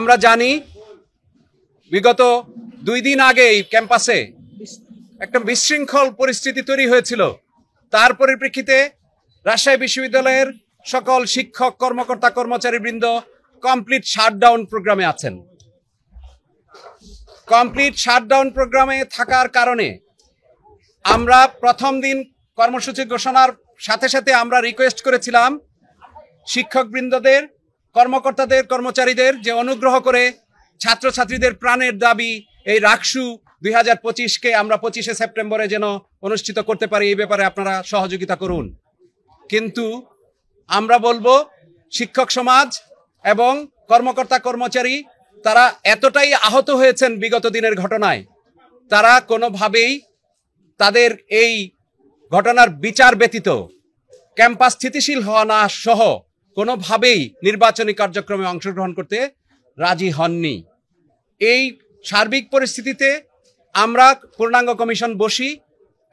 আমরা জানি বিগত 2 দিন আগে এই ক্যাম্পাসে একটা বিশৃঙ্খল পরিস্থিতি তৈরি হয়েছিল। তার পরিপ্রেক্ষিতে রাজশাহী বিশ্ববিদ্যালয়ের সকল শিক্ষক কর্মকর্তা কর্মচারীবৃন্দ কমপ্লিট শাটডাউন প্রোগ্রামে আছেন। কমপ্লিট শাটডাউন প্রোগ্রামে থাকার কারণে আমরা প্রথম দিন কর্মসূচি ঘোষণার সাথে সাথে আমরা রিকোয়েস্ট করেছিলাম শিক্ষকবৃন্দদের, কর্মকর্তাদের, কর্মচারীদের যে অনুগ্রহ করে ছাত্রছাত্রীদের প্রাণের দাবি এই রাকসু 2025কে আমরা 25শে সেপ্টেম্বরে যেন অনুষ্ঠিত করতে পারি, এই ব্যাপারে আপনারা সহযোগিতা করুন। কিন্তু আমরা বলবো শিক্ষক সমাজ এবং কর্মকর্তা কর্মচারী তারা এতটাই আহত হয়েছেন বিগত দিনের ঘটনায়, তারা কোনোভাবেই তাদের এই ঘটনার বিচার ব্যতীত ক্যাম্পাস স্থিতিশীল হওয়া না সহ কোনোভাবেই নির্বাচনী কার্যক্রমে অংশগ্রহণ করতে রাজি হননি। এই সার্বিক পরিস্থিতিতে আমরা পূর্ণাঙ্গ কমিশন বসি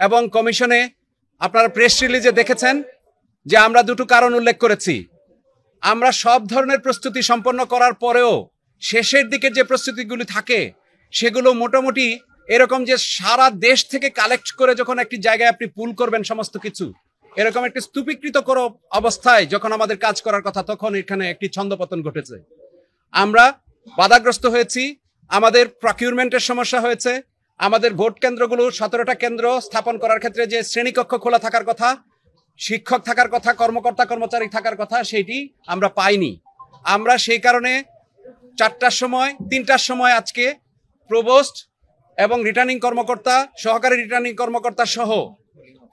এবং কমিশনে আপনারা প্রেস রিলিজে দেখেছেন যে আমরা দুটো কারণ উল্লেখ করেছি। আমরা সব ধরনের প্রস্তুতি সম্পন্ন করার পরেও শেষের দিকে যে প্রস্তুতিগুলি থাকে সেগুলো মোটামুটি এরকম যে সারা দেশ থেকে কালেক্ট করে যখন একটি জায়গায় আপনি পুল করবেন সমস্ত কিছু, এরকম একটি স্তূপীকৃত করো অবস্থায় যখন আমাদের কাজ করার কথা তখন এখানে একটি ছন্দপতন ঘটেছে। আমরা বাধাগ্রস্ত হয়েছি, আমাদের প্রকিউরমেন্টের সমস্যা হয়েছে, আমাদের ভোট কেন্দ্রগুলো 17টা কেন্দ্র স্থাপন করার ক্ষেত্রে যে শ্রেণীকক্ষ খোলা থাকার কথা, শিক্ষক থাকার কথা, কর্মকর্তা কর্মচারী থাকার কথা, সেটি আমরা পাইনি। আমরা সেই কারণে 4টার সময় 3টার সময় আজকে প্রভোস্ট এবং রিটার্নিং কর্মকর্তা, সহকারী রিটার্নিং কর্মকর্তা সহ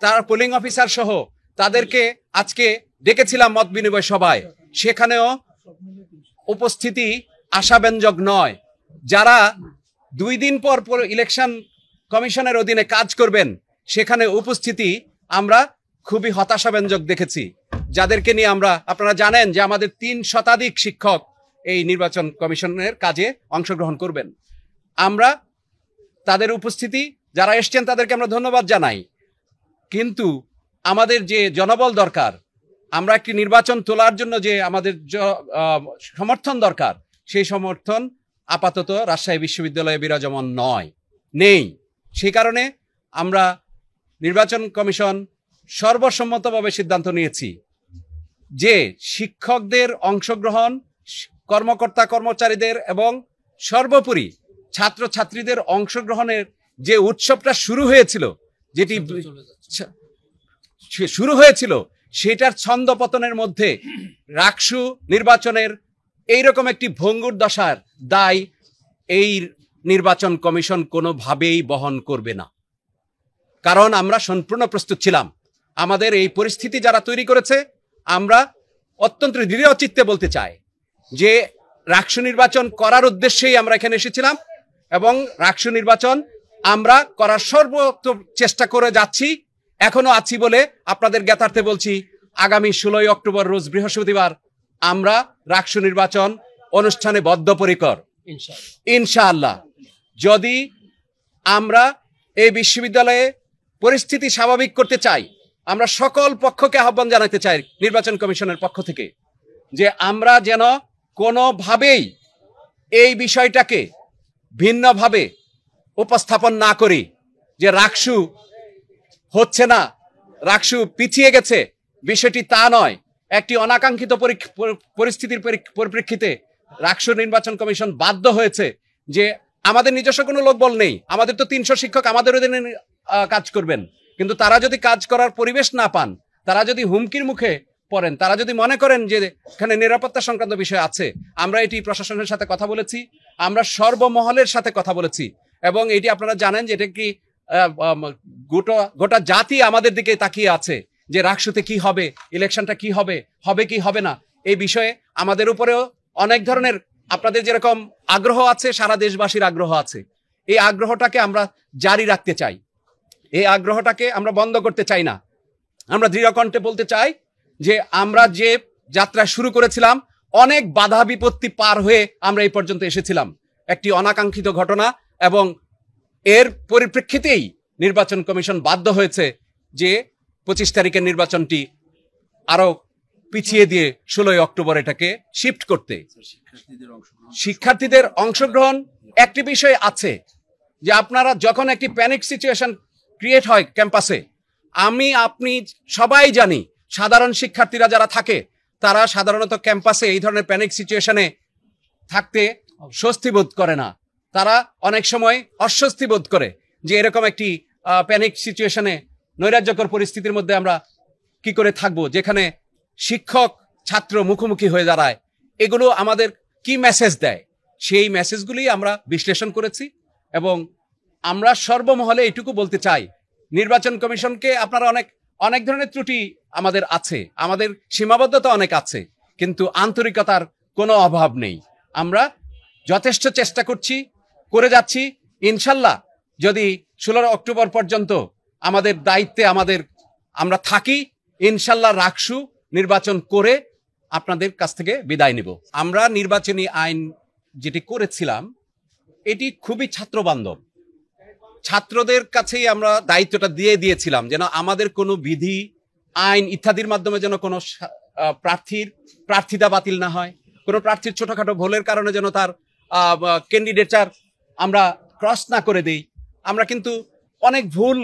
তার পোলিং অফিসার সহ তাদেরকে আজকে ডেকেছিলাম মত বিনিময় সভায়। সেখানেও উপস্থিতি আশাব্যঞ্জক নয়। যারা 2 দিন পর ইলেকশন কমিশনের অধীনে কাজ করবেন সেখানে উপস্থিতি আমরা খুবই হতাশাব্যঞ্জক দেখেছি, যাদেরকে নিয়ে আমরা, আপনারা জানেন যে আমাদের 3 শতাধিক শিক্ষক এই নির্বাচন কমিশনের কাজে অংশগ্রহণ করবেন। আমরা তাদের উপস্থিতি যারা এসছেন তাদেরকে আমরা ধন্যবাদ জানাই, কিন্তু আমাদের যে জনবল দরকার, আমরা একটি নির্বাচন তোলার জন্য যে আমাদের সমর্থন দরকার, সেই সমর্থন আপাতত রাজশাহী বিশ্ববিদ্যালয়ে বিরাজমান নেই। সেই কারণে আমরা নির্বাচন কমিশন সর্বসম্মতভাবে সিদ্ধান্ত নিয়েছি যে শিক্ষকদের অংশগ্রহণ, কর্মকর্তা কর্মচারীদের এবং সর্বোপরি ছাত্রছাত্রীদের অংশগ্রহণের যে উৎসবটা শুরু হয়েছিল সেটার ছন্দপতনের মধ্যে রাকসু নির্বাচনের এইরকম একটি ভঙ্গুর দশার দায় এই নির্বাচন কমিশন কোনোভাবেই বহন করবে না। কারণ আমরা সম্পূর্ণ প্রস্তুত ছিলাম। আমাদের এই পরিস্থিতি যারা তৈরি করেছে, আমরা অত্যন্ত দৃঢ়চিত্তে বলতে চাই যে রাকসু নির্বাচন করার উদ্দেশ্যেই আমরা এখানে এসেছিলাম এবং রাকসু নির্বাচন আমরা করার সর্বোচ্চ চেষ্টা করে যাচ্ছি, এখনো আছি বলে আপনাদের জ্ঞাতার্থে বলছি, আগামী 16 অক্টোবর রোজ বৃহস্পতিবার আমরা রাকসু নির্বাচন অনুষ্ঠানে বদ্ধপরিকর ইনশাআল্লাহ। যদি আমরা এই বিশ্ববিদ্যালয়ে পরিস্থিতি স্বাভাবিক করতে চাই, আমরা সকল পক্ষকে আহ্বান জানাতে চাই নির্বাচন কমিশনের পক্ষ থেকে যে আমরা যেন কোনোভাবেই এই বিষয়টাকে ভিন্নভাবে উপস্থাপন না করি যে রাকসু হচ্ছে না, রাকসু পিছিয়ে গেছে। বিষয়টি তা নয়। একটি অনাকাঙ্ক্ষিত পরিস্থিতির পরিপ্রেক্ষিতে রাকসু নির্বাচন কমিশন বাধ্য হয়েছে যে আমাদের নিজস্ব কোনো লোকবল নেই, আমাদের তো 300 শিক্ষক আমাদের অধীনে কাজ করবেন, কিন্তু তারা যদি কাজ করার পরিবেশ না পান, তারা যদি হুমকির মুখে পড়েন, তারা যদি মনে করেন যে এখানে নিরাপত্তা সংক্রান্ত বিষয় আছে, আমরা এটি প্রশাসনের সাথে কথা বলেছি, আমরা সর্বমহলের সাথে কথা বলেছি এবং এটি আপনারা জানেন যে এটা কি গোটা জাতি আমাদের দিকে তাকিয়ে আছে যে রাকসুতে কি হবে, ইলেকশনটা কি হবে কি হবে না। এই বিষয়ে আমাদের উপরেও অনেক ধরনের, আপনাদের যেরকম আগ্রহ আছে সারা দেশবাসীর আগ্রহ আছে। এই আগ্রহটাকে আমরা জারি রাখতে চাই, এই আগ্রহটাকে আমরা বন্ধ করতে চাই না। আমরা দৃঢ়কণ্ঠে বলতে চাই যে আমরা যে যাত্রা শুরু করেছিলাম, অনেক বাধা বিপত্তি পার হয়ে আমরা এই পর্যন্ত এসেছিলাম। একটি অনাকাঙ্ক্ষিত ঘটনা এবং এর পরিপ্রেক্ষিতেই নির্বাচন কমিশন বাধ্য হয়েছে যে 25 তারিখের নির্বাচনটি আরো পিছিয়ে দিয়ে 16 অক্টোবর এটাকে শিফট করতে। শিক্ষার্থীদের অংশগ্রহণ একটি বিষয় আছে যে আপনারা যখন একটি প্যানিক সিচুয়েশন ক্রিয়েট হয় ক্যাম্পাসে, আমি আপনি সবাই জানি সাধারণ শিক্ষার্থীরা যারা থাকে তারা সাধারণত ক্যাম্পাসে এই ধরনের প্যানিক সিচুয়েশনে থাকতে স্বস্তি বোধ করে না, তারা অনেক সময় অস্বস্তি বোধ করে যে এরকম একটি প্যানিক সিচুয়েশনে নৈরাজ্যকর পরিস্থিতির মধ্যে আমরা কি করে থাকবো, যেখানে শিক্ষক ছাত্র মুখোমুখি হয়ে দাঁড়ায়। এগুলো আমাদের কি মেসেজ দেয়, সেই মেসেজগুলি আমরা বিশ্লেষণ করেছি এবং আমরা সর্বমহলে এটুকু বলতে চাই, নির্বাচন কমিশনকে আপনারা অনেক ধরনের ত্রুটি আমাদের আছে, আমাদের সীমাবদ্ধতা অনেক আছে, কিন্তু আন্তরিকতার কোনো অভাব নেই। আমরা যথেষ্ট চেষ্টা করে যাচ্ছি। ইনশাল্লাহ যদি 16 অক্টোবর পর্যন্ত আমাদের দায়িত্বে আমরা থাকি, ইনশাল্লাহ রাকসু নির্বাচন করে আপনাদের কাছ থেকে বিদায় নেব। আমরা নির্বাচনী আইন যেটি করেছিলাম এটি খুবই ছাত্র বান্ধব, ছাত্রদের কাছেই আমরা দায়িত্বটা দিয়েছিলাম যেন আমাদের কোনো বিধি আইন ইত্যাদির মাধ্যমে যেন কোনো প্রার্থিতা বাতিল না হয়, কোনো প্রার্থীর ছোটখাটো ভুলের কারণে যেন তার ক্যান্ডিডেটার আমরা ক্রস না করে দেই। আমরা কিন্তু অনেক ভুল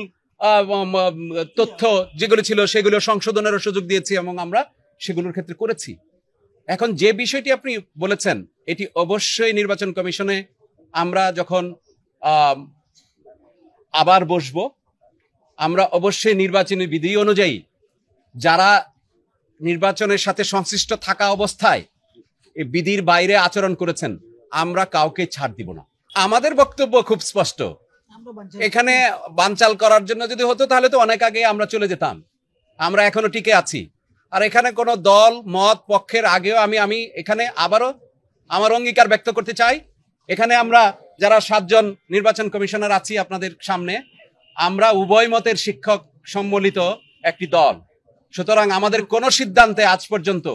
তথ্য যেগুলো ছিল সেগুলো সংশোধনেরও সুযোগ দিয়েছি এবং আমরা সেগুলোর ক্ষেত্রে করেছি। এখন যে বিষয়টি আপনি বলেছেন এটি অবশ্যই নির্বাচন কমিশনে আমরা যখন আবার বসবো, আমরা অবশ্যই নির্বাচনী বিধি অনুযায়ী যারা নির্বাচনের সাথে সংশ্লিষ্ট থাকা অবস্থায় এই বিধির বাইরে আচরণ করেছেন আমরা কাউকে ছাড় দিব না। আমাদের বক্তব্য খুব স্পষ্ট, এখানে বানচাল করার জন্য যদি হতো তাহলে তো অনেক আগে আমরা চলে যেতাম, আমরা এখনো টিকে আছি। আর এখানে কোনো দল মত পক্ষের আগেও আমি এখানে আবারও আমার অঙ্গীকার ব্যক্ত করতে চাই, এখানে আমরা যারা 7 জন নির্বাচন কমিশনার আছি আপনাদের সামনে, আমরা উভয় মতের শিক্ষক সম্মিলিত একটি দল, সুতরাং আমাদের কোনো সিদ্ধান্তে আজ পর্যন্ত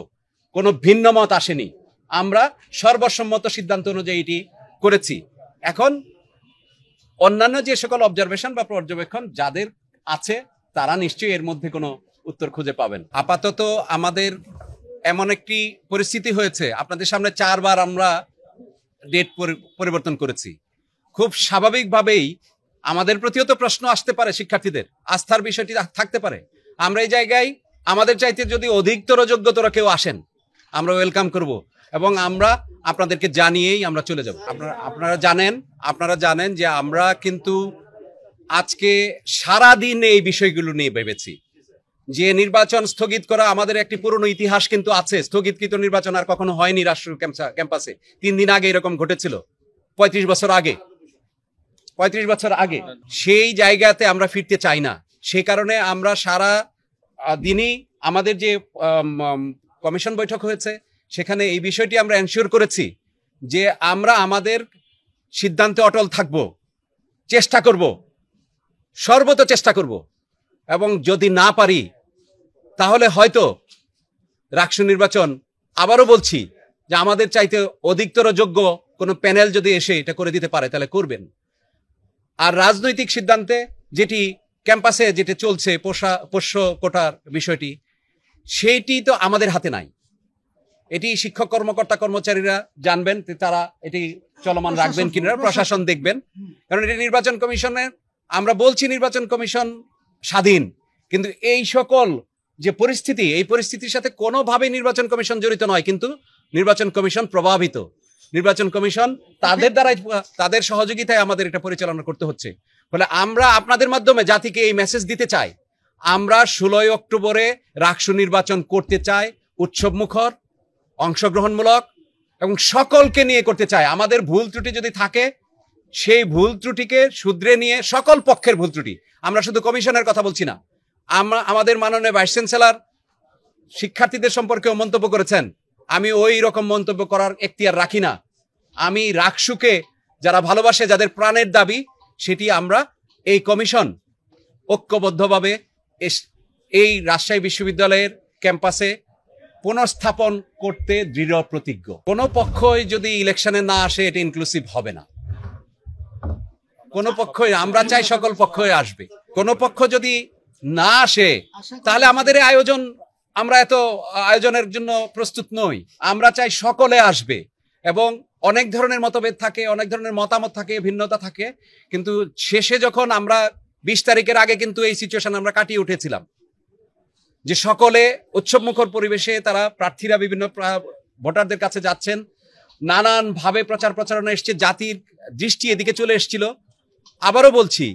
কোনো ভিন্ন মত আসেনি, আমরা সর্বসম্মত সিদ্ধান্ত অনুযায়ী এটি করেছি। এখন অন্যান্য যে সকল অবজারভেশন বা পর্যবেক্ষণ যাদের আছে তারা নিশ্চয়ই এর মধ্যে কোনো উত্তর খুঁজে পাবেন। আপাতত আমাদের এমন একটি পরিস্থিতি হয়েছে, আপনাদের সামনে 4 বার আমরা ডেট পরিবর্তন করেছি। খুব স্বাভাবিকভাবেই আমাদের প্রতিও তো প্রশ্ন আসতে পারে, শিক্ষার্থীদের আস্থার বিষয়টি থাকতে পারে। আমরা এই জায়গায় আমাদের চাইতে যদি অধিকতর যোগ্যতর কেউ আসেন আমরা ওয়েলকাম করব এবং আমরা আপনাদেরকে জানিয়েই আমরা চলে যাব। আপনারা জানেন যে আমরা কিন্তু আজকে সারা দিন এই বিষয়গুলো নিয়ে ভেবেছি যে নির্বাচন স্থগিত করা আমাদের একটি পুরনো ইতিহাস কিন্তু আছে। স্থগিতকৃত নির্বাচন আর কখনো হয়নি রাষ্ট্র ক্যাম্পাসে। 3 দিন আগে এরকম ঘটেছিল, 35 বছর আগে। সেই জায়গাতে আমরা ফিরতে চাই না। সেই কারণে আমরা সারা দিনই আমাদের যে কমিশন বৈঠক হয়েছে সেখানে এই বিষয়টি আমরা এনশিওর করেছি যে আমরা আমাদের সিদ্ধান্তে অটল থাকব, চেষ্টা করব, সর্বত চেষ্টা করব, এবং যদি না পারি তাহলে হয়তো রাষ্ট্র নির্বাচন, আবারও বলছি যে আমাদের চাইতে অধিকতর যোগ্য কোনো প্যানেল যদি এসে এটা করে দিতে পারে তাহলে করবেন। আর রাজনৈতিক সিদ্ধান্তে যেটি ক্যাম্পাসে যেটা চলছে পোষ্য কোটার বিষয়টি, সেইটি তো আমাদের হাতে নাই। এটি শিক্ষক কর্মকর্তা কর্মচারীরা জানবেন, তারা এটি চলমান রাখবেন কিনা প্রশাসন দেখবেন, কারণ এটি নির্বাচন কমিশনের। আমরা বলছি নির্বাচন কমিশন স্বাধীন, কিন্তু এই সকল যে পরিস্থিতি, এই পরিস্থিতির সাথে কোনোভাবেই নির্বাচন কমিশন জড়িত নয়, কিন্তু নির্বাচন কমিশন প্রভাবিত। নির্বাচন কমিশন তাদের দ্বারাই, তাদের সহযোগিতায় আমাদের এটা পরিচালনা করতে হচ্ছে। ফলে আমরা আপনাদের মাধ্যমে জাতিকে এই মেসেজ দিতে চাই, আমরা 16 অক্টোবরে রাষ্ট্র নির্বাচন করতে চাই, উৎসবমুখর, অংশগ্রহণমূলক এবং সকলকে নিয়ে করতে চাই। আমাদের ভুল ত্রুটি যদি থাকে সেই ভুল ত্রুটিকে শুধরে নিয়ে, সকল পক্ষের ভুল ত্রুটি, আমরা শুধু কমিশনের কথা বলছি না, আমাদের মাননীয় ভাইস চ্যান্সেলর শিক্ষার্থীদের সম্পর্কেও মন্তব্য করেছেন। আমি ওই রকম মন্তব্য করার এখতিয়ার রাখি না। আমি রাকসুকে যারা ভালোবাসে, যাদের প্রাণের দাবি, সেটি আমরা এই কমিশন ঐক্যবদ্ধভাবে এই রাজশাহী বিশ্ববিদ্যালয়ের ক্যাম্পাসে পুনঃস্থাপন করতে দৃঢ় প্রতিজ্ঞ। কোনো পক্ষই যদি ইলেকশনে না আসে এটা ইনক্লুসিভ হবে না। কোনো পক্ষই, আমরা চাই সকল পক্ষই আসবে। কোনো পক্ষ যদি না আসে তাহলে আমাদের এই আয়োজন আমরা এত আয়োজনের জন্য প্রস্তুত নই। আমরা চাই সকলে আসবে, এবং অনেক ধরনের মতভেদ থাকে, অনেক ধরনের মতামত থাকে, ভিন্নতা থাকে, কিন্তু শেষে যখন আমরা 20 তারিখের আগে কিন্তু এই সিচুয়েশন আমরা কাটিয়ে উঠেছিলাম, যে সকলে উৎসবমুখর পরিবেশে তারা প্রার্থীরা বিভিন্ন ভোটারদের কাছে যাচ্ছেন, নানান ভাবে প্রচার প্রচারণা এসছে, জাতির দৃষ্টি এদিকে চলে এসেছিল। আবারও বলছি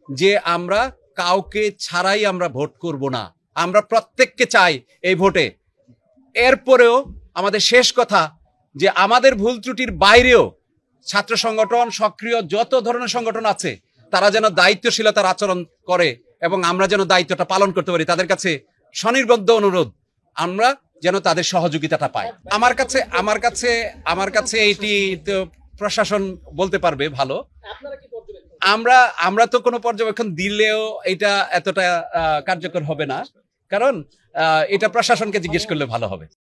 যে আমরা কাউকে ছাড়াই আমরা ভোট করব না, আমরা প্রত্যেককে চাই এই ভোটে। এরপরেও আমাদের শেষ কথা যে আমাদের ভুল ত্রুটির বাইরেও ছাত্র সংগঠন, সক্রিয় যত ধরনের সংগঠন আছে, তারা যেন দায়িত্বশীলতার আচরণ করে এবং আমরা যেন দায়িত্বটা পালন করতে পারি। তাদের কাছে স্বনির্বদ্ধ অনুরোধ, আমরা যেন তাদের সহযোগিতাটা পাই। আমার কাছে এইটি তো প্রশাসন বলতে পারবে ভালো। আমরা তো কোনো পর্যবেক্ষণ দিলেও এটা এতটা কার্যকর হবে না, কারণ এটা প্রশাসনকে জিজ্ঞেস করলে ভালো হবে।